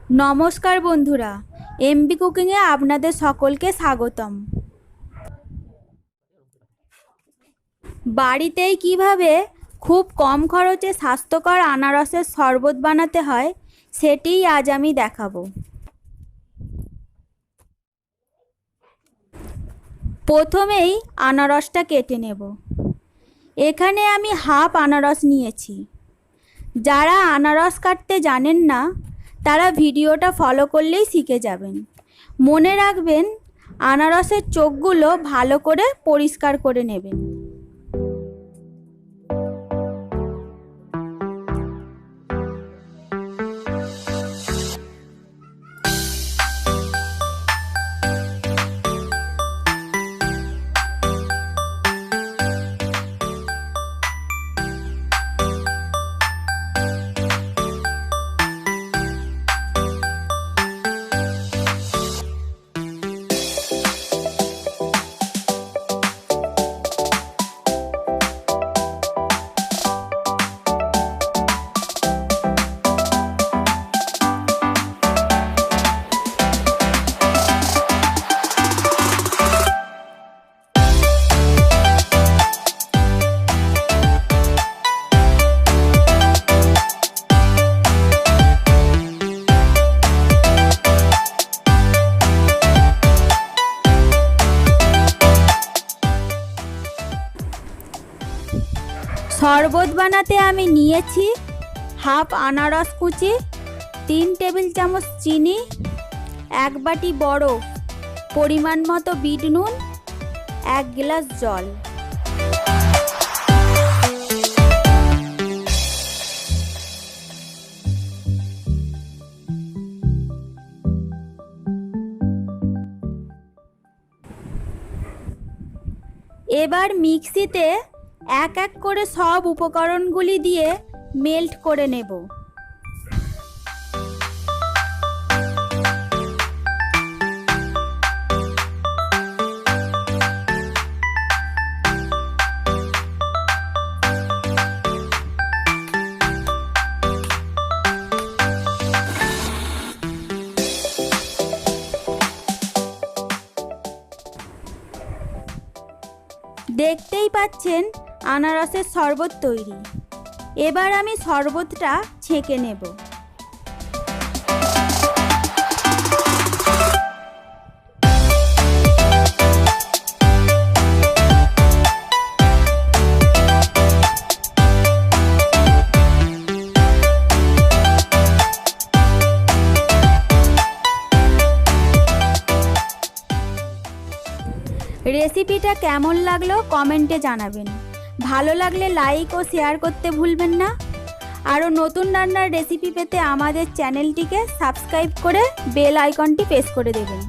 নমস্কার বন্ধুরা, এমবি কুকিংয়ে আপনাদের সকলকে স্বাগতম। বাড়িতেই কিভাবে খুব কম খরচে স্বাস্থ্যকর আনারসের শরবত বানাতে হয় সেটিই আজ আমি দেখাবো। প্রথমেই আনারসটা কেটে নেব। এখানে আমি হাফ আনারস নিয়েছি। যারা আনারস কাটতে জানেন না তারা ভিডিওটা ফলো করলেই শিখে যাবেন। মনে রাখবেন, আনারসের চোখগুলো ভালো করে পরিষ্কার করে নেবেন। শরবত বানাতে আমি নিয়েছি হাফ আনারস কুচি, 3 টেবিল চামচ চিনি, 1 বাটি বরফ, পরিমাণ মতো বিট নুন, 1 গ্লাস জল। এবার মিক্সিতে এক এক করে সব উপকরণগুলি দিয়ে মেল্ট করে নেব। দেখতেই পাচ্ছেন আনারসের শরবত তৈরি। এবার আমি শরবতটা ছেঁকে নেব। রেসিপিটা কেমন লাগলো কমেন্টে জানাবেন। ভালো লাগলে লাইক ও শেয়ার করতে ভুলবেন না। আরও নতুন রান্নার রেসিপি পেতে আমাদের চ্যানেলটিকে সাবস্ক্রাইব করে বেল আইকনটি প্রেস করে দেবেন।